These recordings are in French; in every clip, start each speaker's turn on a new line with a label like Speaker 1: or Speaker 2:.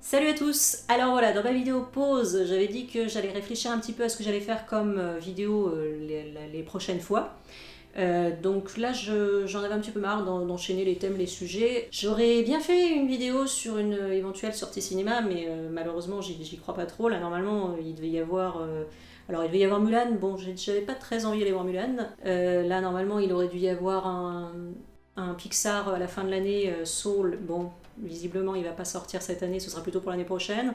Speaker 1: Salut à tous. Alors voilà, dans ma vidéo pause, j'avais dit que j'allais réfléchir un petit peu à ce que j'allais faire comme vidéo les prochaines fois. Donc là, j'en avais un petit peu marre d'enchaîner les thèmes, les sujets. J'aurais bien fait une vidéo sur une éventuelle sortie cinéma, mais malheureusement, j'y crois pas trop. Là, normalement, il devait y avoir... alors, il devait y avoir Mulan. Bon, j'avais pas très envie d'aller voir Mulan. Là, normalement, il aurait dû y avoir un Pixar à la fin de l'année, Soul. Bon, visiblement, il va pas sortir cette année, ce sera plutôt pour l'année prochaine.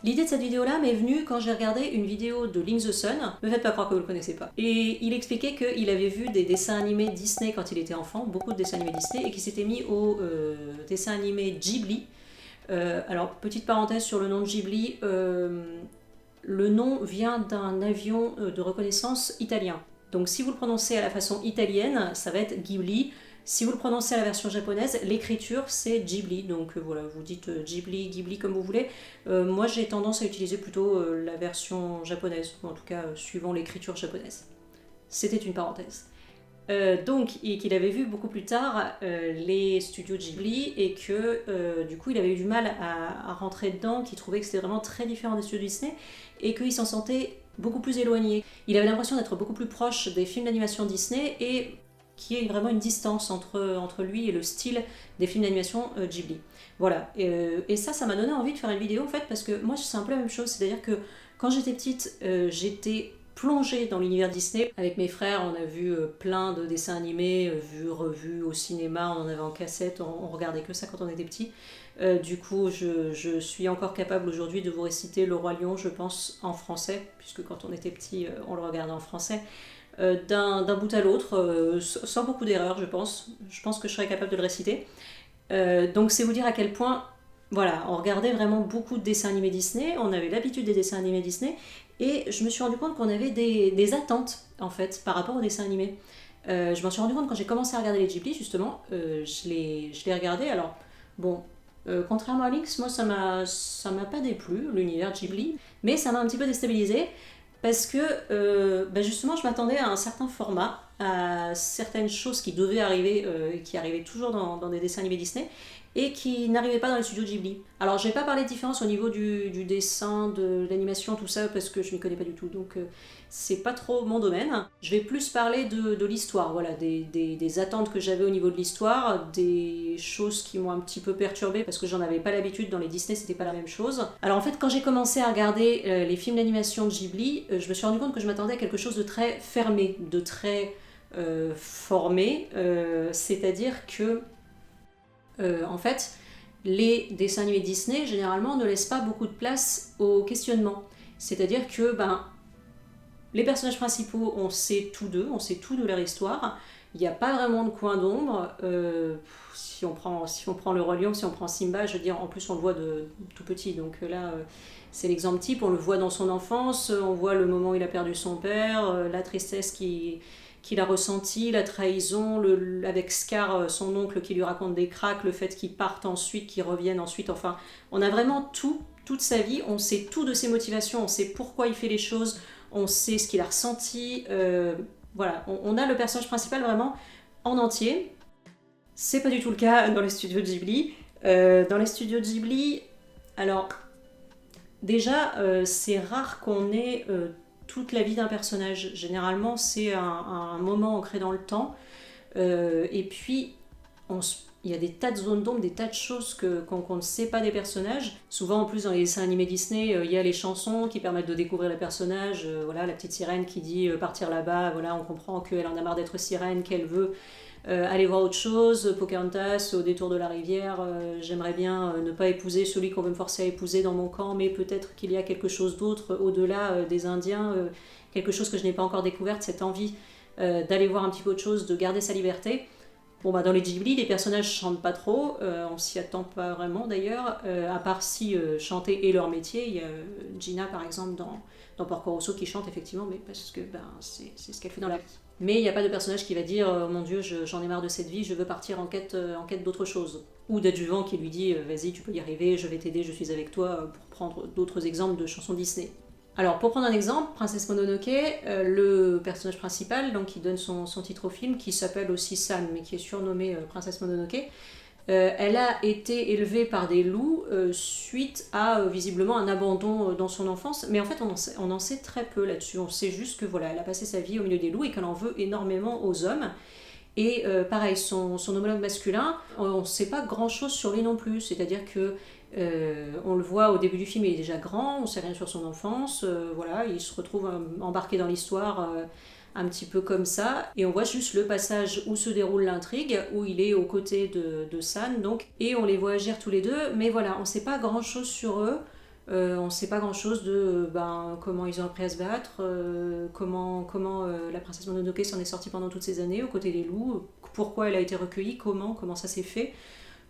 Speaker 1: L'idée de cette vidéo-là m'est venue quand j'ai regardé une vidéo de Link the Sun. Ne faites pas croire que vous le connaissez pas. Et il expliquait qu'il avait vu des dessins animés Disney quand il était enfant, beaucoup de dessins animés Disney, et qu'il s'était mis au dessin animé Ghibli. Alors, petite parenthèse sur le nom de Ghibli, le nom vient d'un avion de reconnaissance italien. Donc si vous le prononcez à la façon italienne, ça va être Ghibli. Si vous le prononcez à la version japonaise, l'écriture c'est Ghibli. Donc voilà, vous dites Ghibli, Ghibli comme vous voulez. Moi j'ai tendance à utiliser plutôt la version japonaise, ou en tout cas suivant l'écriture japonaise. C'était une parenthèse. Donc, qu'il avait vu beaucoup plus tard les studios Ghibli et que du coup il avait eu du mal à rentrer dedans, qu'il trouvait que c'était vraiment très différent des studios Disney et qu'il s'en sentait beaucoup plus éloigné. Il avait l'impression d'être beaucoup plus proche des films d'animation Disney et qu'il y ait vraiment une distance entre lui et le style des films d'animation Ghibli. Voilà, et ça m'a donné envie de faire une vidéo en fait parce que moi c'est un peu la même chose, c'est-à-dire que quand j'étais petite, j'étais plongée dans l'univers Disney. Avec mes frères, on a vu plein de dessins animés, vus, revus au cinéma, on en avait en cassette, on regardait que ça quand on était petit. Du coup, je suis encore capable aujourd'hui de vous réciter Le Roi Lion, je pense, en français, puisque quand on était petit, on le regardait en français. D'un bout à l'autre, sans beaucoup d'erreurs, je pense. Je pense que je serais capable de le réciter. Donc c'est vous dire à quel point, voilà, on regardait vraiment beaucoup de dessins animés Disney, on avait l'habitude des dessins animés Disney, et je me suis rendu compte qu'on avait des attentes, en fait, par rapport aux dessins animés. Je m'en suis rendu compte quand j'ai commencé à regarder les Ghibli, justement, je les regardais, alors, bon, contrairement à Lynx, moi ça m'a pas déplu, l'univers Ghibli, mais ça m'a un petit peu déstabilisé, parce que justement je m'attendais à un certain format, à certaines choses qui devaient arriver, qui arrivaient toujours dans des dessins animés Disney, et qui n'arrivaient pas dans les studios Ghibli. Alors je vais pas parler de différence au niveau du dessin, de l'animation, tout ça, parce que je m'y connais pas du tout, donc c'est pas trop mon domaine. Je vais plus parler de l'histoire, voilà, des attentes que j'avais au niveau de l'histoire, des choses qui m'ont un petit peu perturbée, parce que j'en avais pas l'habitude, dans les Disney c'était pas la même chose. Alors en fait quand j'ai commencé à regarder les films d'animation de Ghibli, je me suis rendu compte que je m'attendais à quelque chose de très fermé, de très formé, c'est-à-dire que en fait, les dessins animés Disney, généralement, ne laissent pas beaucoup de place au questionnement. C'est-à-dire que les personnages principaux, on sait tout d'eux, on sait tout de leur histoire. Il n'y a pas vraiment de coin d'ombre. Si on prend le Roi Lion, si on prend Simba, je veux dire, en plus on le voit de tout petit. Donc là, c'est l'exemple type. On le voit dans son enfance, on voit le moment où il a perdu son père, la tristesse qu'il a ressenti, la trahison, avec Scar, son oncle qui lui raconte des cracks, le fait qu'il parte ensuite, qu'il revienne ensuite, enfin, on a vraiment tout, toute sa vie, on sait tout de ses motivations, on sait pourquoi il fait les choses, on sait ce qu'il a ressenti, voilà, on a le personnage principal vraiment en entier. C'est pas du tout le cas dans les studios Ghibli. Dans les studios Ghibli, alors, déjà, c'est rare qu'on ait toute la vie d'un personnage. Généralement, c'est un moment ancré dans le temps. Et puis, il y a des tas de zones d'ombre, des tas de choses qu'on ne sait pas des personnages. Souvent, en plus, dans les dessins animés Disney, il y a les chansons qui permettent de découvrir les personnages. Voilà, la petite sirène qui dit partir là-bas. Voilà, on comprend qu'elle en a marre d'être sirène, qu'elle veut aller voir autre chose. Pocahontas, au détour de la rivière, j'aimerais bien ne pas épouser celui qu'on veut me forcer à épouser dans mon camp, mais peut-être qu'il y a quelque chose d'autre au-delà des Indiens, quelque chose que je n'ai pas encore découvert, cette envie d'aller voir un petit peu autre chose, de garder sa liberté. Bon, dans les Ghibli, les personnages chantent pas trop, on s'y attend pas vraiment d'ailleurs, à part si chanter est leur métier. Il y a Gina par exemple dans Porco Rosso qui chante effectivement, mais parce que c'est ce qu'elle fait dans la vie. Mais il n'y a pas de personnage qui va dire oh mon Dieu, j'en ai marre de cette vie, je veux partir en quête d'autre chose. Ou d'adjuvant qui lui dit vas-y, tu peux y arriver, je vais t'aider, je suis avec toi, pour prendre d'autres exemples de chansons Disney. Alors pour prendre un exemple, Princesse Mononoke, le personnage principal, donc qui donne son titre au film, qui s'appelle aussi San, mais qui est surnommée Princesse Mononoke, elle a été élevée par des loups suite à visiblement un abandon dans son enfance, mais en fait on en sait très peu là-dessus. On sait juste que voilà, elle a passé sa vie au milieu des loups et qu'elle en veut énormément aux hommes. Et pareil, son homologue masculin, on ne sait pas grand-chose sur lui non plus, c'est-à-dire que on le voit au début du film, il est déjà grand, on ne sait rien sur son enfance, voilà, il se retrouve embarqué dans l'histoire un petit peu comme ça, et on voit juste le passage où se déroule l'intrigue, où il est aux côtés de San, donc, et on les voit agir tous les deux, mais voilà, on ne sait pas grand-chose sur eux, on ne sait pas grand-chose de comment ils ont appris à se battre, comment la princesse Mononoke s'en est sortie pendant toutes ces années aux côtés des loups, pourquoi elle a été recueillie, comment ça s'est fait.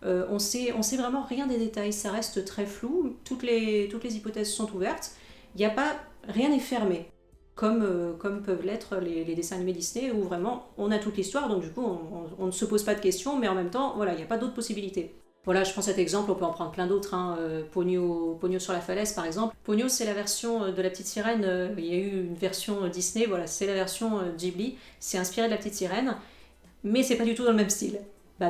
Speaker 1: On sait vraiment rien des détails, ça reste très flou, toutes les hypothèses sont ouvertes, rien n'est fermé, comme peuvent l'être les dessins animés Disney, où vraiment on a toute l'histoire, donc du coup on ne se pose pas de questions, mais en même temps, voilà, il n'y a pas d'autres possibilités. Voilà, je prends cet exemple, on peut en prendre plein d'autres, hein. Pogno sur la falaise par exemple. Pogno, c'est la version de la petite sirène, il y a eu une version Disney, voilà, c'est la version Ghibli, c'est inspiré de la petite sirène, mais c'est pas du tout dans le même style.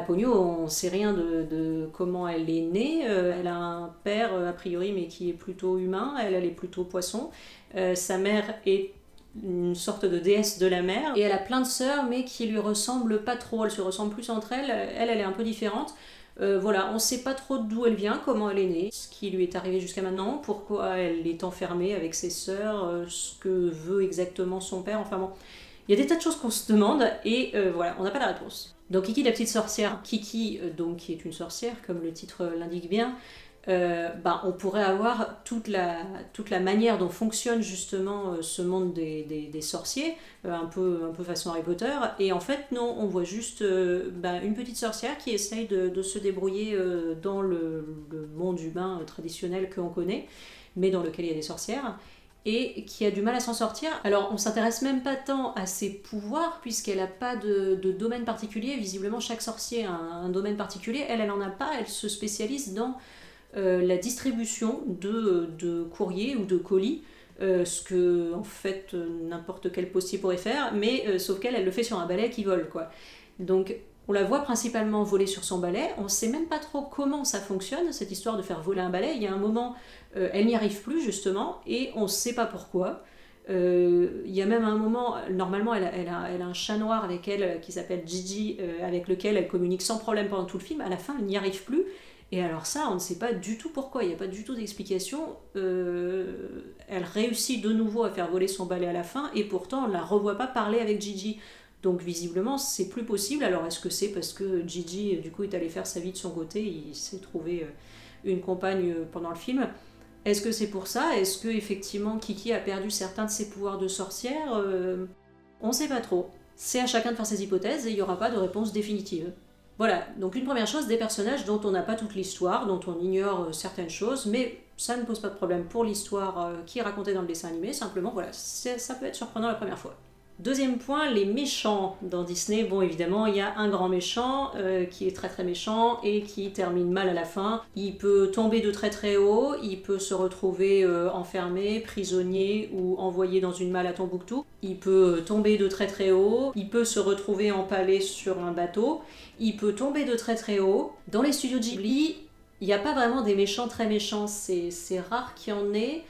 Speaker 1: Pogno, on sait rien de comment elle est née. Elle a un père, a priori, mais qui est plutôt humain. Elle est plutôt poisson. Sa mère est une sorte de déesse de la mer. Et elle a plein de sœurs, mais qui lui ressemblent pas trop. Elles se ressemblent plus entre elles. Elle est un peu différente. Voilà, on sait pas trop d'où elle vient, comment elle est née, ce qui lui est arrivé jusqu'à maintenant, pourquoi elle est enfermée avec ses sœurs, ce que veut exactement son père. Enfin bon, il y a des tas de choses qu'on se demande et voilà, on n'a pas la réponse. Donc Kiki la petite sorcière, Kiki donc qui est une sorcière comme le titre l'indique bien, on pourrait avoir toute la manière dont fonctionne justement ce monde des sorciers, un peu façon Harry Potter, et en fait non, on voit juste une petite sorcière qui essaye de se débrouiller dans le monde humain traditionnel qu'on connaît, mais dans lequel il y a des sorcières, et qui a du mal à s'en sortir. Alors on s'intéresse même pas tant à ses pouvoirs puisqu'elle n'a pas de domaine particulier, visiblement chaque sorcier a un domaine particulier, elle en a pas, elle se spécialise dans la distribution de courriers ou de colis, ce que en fait n'importe quel postier pourrait faire, mais sauf qu'elle le fait sur un balai qui vole quoi. Donc on la voit principalement voler sur son balai, on ne sait même pas trop comment ça fonctionne, cette histoire de faire voler un balai. Il y a un moment, elle n'y arrive plus justement, et on ne sait pas pourquoi. Il y a même un moment, normalement elle a un chat noir avec elle qui s'appelle Gigi, avec lequel elle communique sans problème pendant tout le film. À la fin, elle n'y arrive plus. Et alors ça, on ne sait pas du tout pourquoi, il n'y a pas du tout d'explication. Elle réussit de nouveau à faire voler son balai à la fin, et pourtant on ne la revoit pas parler avec Gigi. Donc visiblement c'est plus possible. Alors est-ce que c'est parce que Gigi du coup est allé faire sa vie de son côté, il s'est trouvé une compagne pendant le film? Est-ce que c'est pour ça? Est-ce que effectivement Kiki a perdu certains de ses pouvoirs de sorcière? On ne sait pas trop. C'est à chacun de faire ses hypothèses et il n'y aura pas de réponse définitive. Voilà, donc une première chose, des personnages dont on n'a pas toute l'histoire, dont on ignore certaines choses, mais ça ne pose pas de problème pour l'histoire qui est racontée dans le dessin animé, simplement voilà, ça peut être surprenant la première fois. Deuxième point, les méchants dans Disney. Bon, évidemment, il y a un grand méchant qui est très très méchant et qui termine mal à la fin. Il peut tomber de très très haut, il peut se retrouver enfermé, prisonnier ou envoyé dans une malle à Tombouctou. Il peut tomber de très très haut, il peut se retrouver empalé sur un bateau, il peut tomber de très très haut. Dans les studios Ghibli, il n'y a pas vraiment des méchants très méchants, c'est rare qu'il y en ait.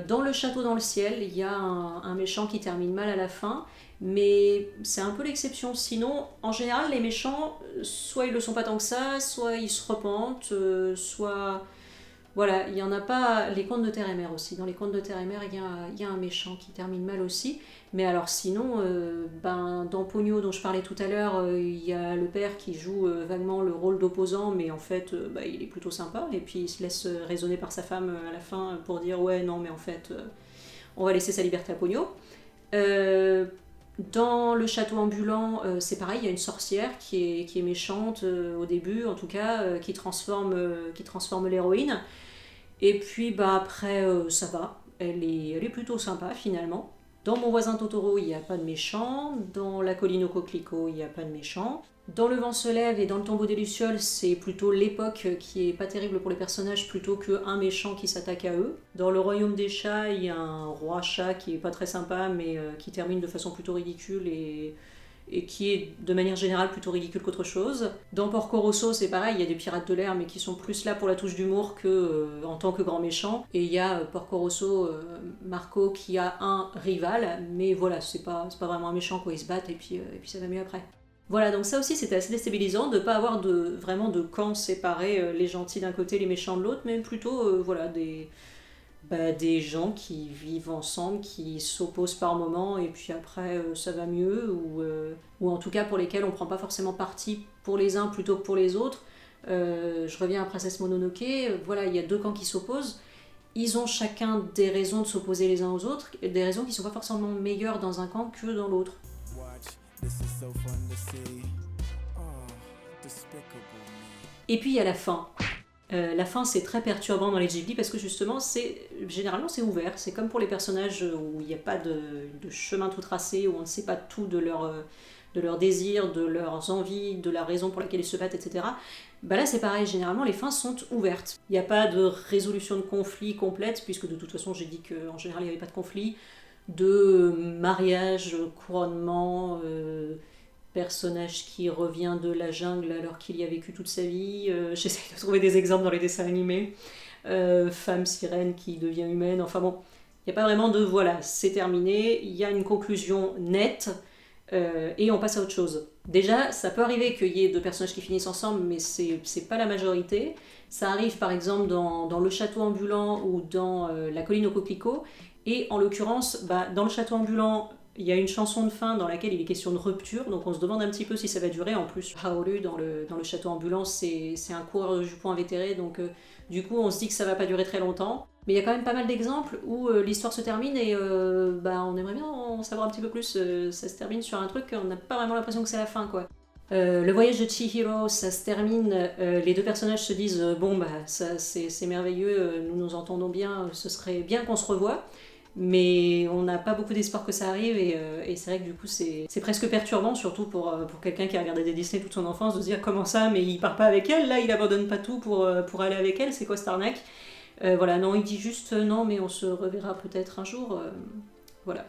Speaker 1: Dans le château dans le ciel, il y a un méchant qui termine mal à la fin, mais c'est un peu l'exception. Sinon, en général, les méchants, soit ils le sont pas tant que ça, soit ils se repentent, soit... Voilà, il n'y en a pas... Les contes de terre et mer aussi. Dans les contes de terre et mer, il y a un méchant qui termine mal aussi. Mais alors sinon, dans Pogno dont je parlais tout à l'heure, il y a le père qui joue vaguement le rôle d'opposant, mais en fait, il est plutôt sympa. Et puis il se laisse raisonner par sa femme à la fin pour dire « Ouais, non, mais en fait, on va laisser sa liberté à Pogno ». Dans le château ambulant, c'est pareil, il y a une sorcière qui est méchante au début, en tout cas, qui transforme l'héroïne. Et puis après, ça va, elle est plutôt sympa finalement. Dans Mon voisin Totoro, il n'y a pas de méchant. Dans La colline aux coquelicots, il n'y a pas de méchant. Dans Le vent se lève et dans Le tombeau des lucioles, c'est plutôt l'époque qui est pas terrible pour les personnages plutôt qu'un méchant qui s'attaque à eux. Dans Le royaume des chats, il y a un roi chat qui est pas très sympa mais qui termine de façon plutôt ridicule et qui est de manière générale plutôt ridicule qu'autre chose. Dans Porco Rosso, c'est pareil, il y a des pirates de l'air mais qui sont plus là pour la touche d'humour que en tant que grand méchant. Et il y a Porco Rosso, Marco qui a un rival, mais voilà, c'est pas vraiment un méchant quoi, ils se battent et puis ça va mieux après. Voilà, donc ça aussi c'était assez déstabilisant de ne pas avoir vraiment de camps séparés, les gentils d'un côté, les méchants de l'autre, mais plutôt voilà, des gens qui vivent ensemble, qui s'opposent par moments et puis après ça va mieux, ou en tout cas pour lesquels on prend pas forcément parti pour les uns plutôt que pour les autres. Je reviens à Princesse Mononoke, voilà, il y a deux camps qui s'opposent. Ils ont chacun des raisons de s'opposer les uns aux autres, des raisons qui sont pas forcément meilleures dans un camp que dans l'autre. Et puis il y a la fin. La fin c'est très perturbant dans les Ghibli parce que justement généralement c'est ouvert, c'est comme pour les personnages où il n'y a pas de chemin tout tracé, où on ne sait pas tout de leurs désirs, de leurs envies, de la raison pour laquelle ils se battent, etc. Bah là c'est pareil, généralement les fins sont ouvertes. Il n'y a pas de résolution de conflit complète, puisque de toute façon j'ai dit qu'en général il n'y avait pas de conflit, de mariage, couronnement, personnage qui revient de la jungle alors qu'il y a vécu toute sa vie, j'essaie de trouver des exemples dans les dessins animés, femme sirène qui devient humaine, enfin bon, il n'y a pas vraiment de voilà, c'est terminé, il y a une conclusion nette, et on passe à autre chose. Déjà, ça peut arriver qu'il y ait deux personnages qui finissent ensemble, mais c'est pas la majorité. Ça arrive par exemple dans Le château ambulant ou dans La colline aux coquelicots, et en l'occurrence, dans Le château ambulant, il y a une chanson de fin dans laquelle il est question de rupture, donc on se demande un petit peu si ça va durer. En plus, Haoru, dans le château ambulant, c'est un coureur de jupons invétéré, donc du coup on se dit que ça va pas durer très longtemps. Mais il y a quand même pas mal d'exemples où l'histoire se termine et on aimerait bien en savoir un petit peu plus. Ça se termine sur un truc, on n'a pas vraiment l'impression que c'est la fin, quoi. Le voyage de Chihiro, ça se termine, les deux personnages se disent ça c'est merveilleux, nous nous entendons bien, ce serait bien qu'on se revoie. Mais on n'a pas beaucoup d'espoir que ça arrive et c'est vrai que du coup c'est presque perturbant, surtout pour quelqu'un qui a regardé des Disney toute son enfance, de se dire comment ça, mais il part pas avec elle, là il abandonne pas tout pour aller avec elle, c'est quoi cette arnaque. Voilà, non, il dit juste non mais on se reverra peut-être un jour, voilà.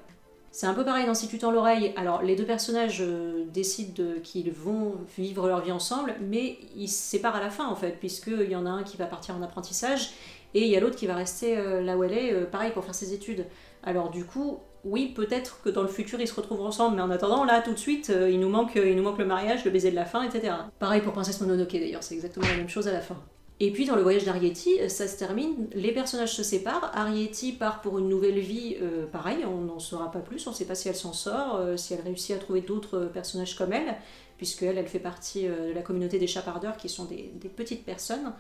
Speaker 1: C'est un peu pareil dans Si tu tends l'oreille, alors les deux personnages décident qu'ils vont vivre leur vie ensemble, mais ils se séparent à la fin en fait, puisqu'il y en a un qui va partir en apprentissage, et il y a l'autre qui va rester là où elle est, pareil, pour faire ses études. Alors du coup, oui, peut-être que dans le futur, ils se retrouvent ensemble, mais en attendant, là, tout de suite, il nous manque le mariage, le baiser de la fin, etc. Pareil pour Princesse Mononoke, d'ailleurs, c'est exactement la même chose à la fin. Et puis dans le voyage d'Arietti, ça se termine, les personnages se séparent, Arietti part pour une nouvelle vie, pareil, on n'en saura pas plus, on ne sait pas si elle s'en sort, si elle réussit à trouver d'autres personnages comme elle, puisqu'elle fait partie de la communauté des chapardeurs, qui sont des petites personnes,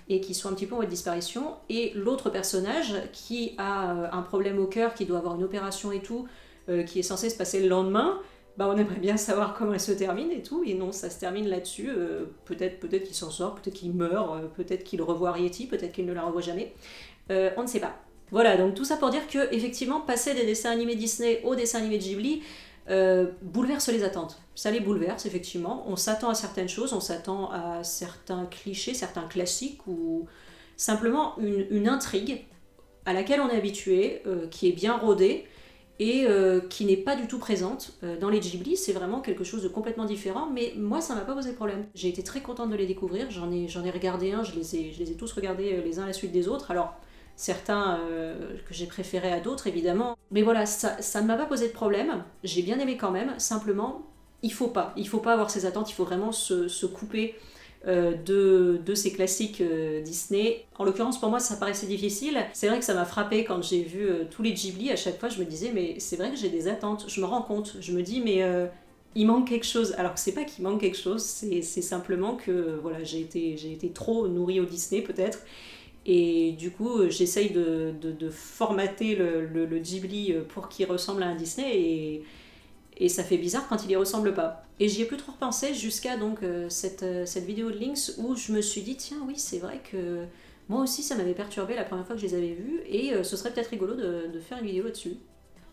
Speaker 1: et qui sont un petit peu en voie de disparition, et l'autre personnage qui a un problème au cœur, qui doit avoir une opération et tout, qui est censé se passer le lendemain, on aimerait bien savoir comment elle se termine et tout, et non, ça se termine là-dessus, peut-être qu'il s'en sort, peut-être qu'il meurt, peut-être qu'il revoit Arietti, peut-être qu'il ne la revoit jamais, on ne sait pas. Voilà, donc tout ça pour dire que effectivement, passer des dessins animés Disney aux dessins animés de Ghibli, bouleverse les attentes. Ça les bouleverse, effectivement. On s'attend à certaines choses, on s'attend à certains clichés, certains classiques, ou simplement une intrigue à laquelle on est habitué, qui est bien rodée, et qui n'est pas du tout présente dans les Ghibli. C'est vraiment quelque chose de complètement différent, mais moi ça m'a pas posé problème. J'ai été très contente de les découvrir, j'en ai regardé un, je les ai tous regardés les uns à la suite des autres. Alors certains que j'ai préférés à d'autres évidemment, mais voilà, ça ne m'a pas posé de problème, j'ai bien aimé quand même. Simplement il faut pas avoir ces attentes, il faut vraiment se couper de ces classiques Disney. En l'occurrence pour moi ça paraissait difficile, c'est vrai que ça m'a frappé quand j'ai vu tous les Ghibli. À chaque fois je me disais mais c'est vrai que j'ai des attentes, je me rends compte, je me dis mais il manque quelque chose, alors que c'est pas qu'il manque quelque chose, c'est simplement que voilà, j'ai été trop nourrie au Disney peut-être. Et du coup, j'essaye de formater le Ghibli pour qu'il ressemble à un Disney, et ça fait bizarre quand il y ressemble pas. Et j'y ai plus trop repensé jusqu'à donc cette vidéo de Lynx où je me suis dit tiens oui c'est vrai que moi aussi ça m'avait perturbé la première fois que je les avais vus, et ce serait peut-être rigolo de faire une vidéo là-dessus.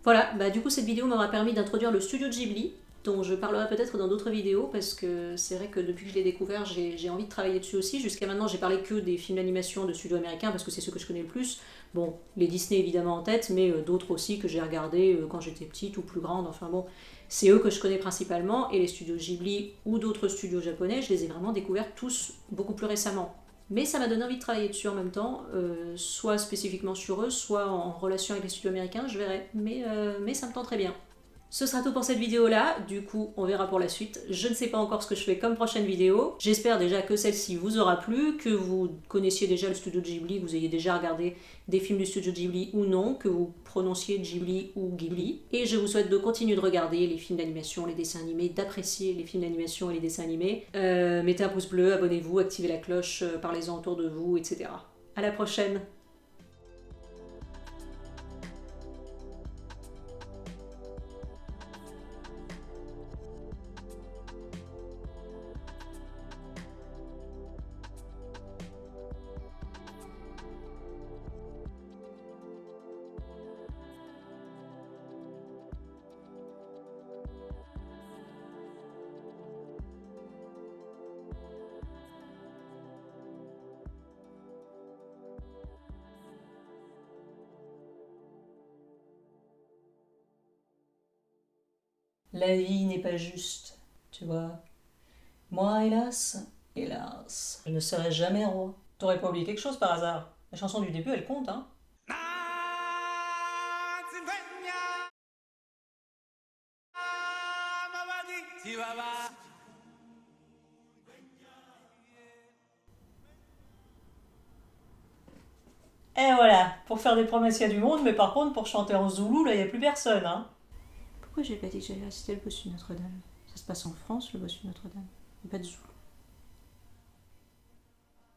Speaker 1: Voilà, bah du coup cette vidéo m'aura permis d'introduire le studio Ghibli, dont je parlerai peut-être dans d'autres vidéos, parce que c'est vrai que depuis que je l'ai découvert, j'ai envie de travailler dessus aussi. Jusqu'à maintenant, j'ai parlé que des films d'animation de studio américain, parce que c'est ceux que je connais le plus. Bon, les Disney évidemment en tête, mais d'autres aussi que j'ai regardés quand j'étais petite ou plus grande, enfin bon, c'est eux que je connais principalement, et les studios Ghibli ou d'autres studios japonais, je les ai vraiment découverts tous beaucoup plus récemment. Mais ça m'a donné envie de travailler dessus en même temps, soit spécifiquement sur eux, soit en relation avec les studios américains, je verrai. Mais ça me tente très bien. Ce sera tout pour cette vidéo-là, du coup on verra pour la suite. Je ne sais pas encore ce que je fais comme prochaine vidéo. J'espère déjà que celle-ci vous aura plu, que vous connaissiez déjà le studio Ghibli, que vous ayez déjà regardé des films du studio Ghibli ou non, que vous prononciez Ghibli ou Ghibli. Et je vous souhaite de continuer de regarder les films d'animation, les dessins animés, d'apprécier les films d'animation et les dessins animés. Mettez un pouce bleu, abonnez-vous, activez la cloche, parlez-en autour de vous, etc. À la prochaine! La vie n'est pas juste, tu vois. Moi, hélas, je ne serai jamais roi. T'aurais pas oublié quelque chose par hasard? La chanson du début, elle compte, hein? Et voilà, pour faire des promesses, il y a du monde, mais par contre, pour chanter en zoulou, là, il n'y a plus personne, hein. Pourquoi j'ai pas dit que j'allais assister le bossu de Notre-Dame? Ça se passe en France, le bossu de Notre-Dame. Il n'y a pas de zoulou.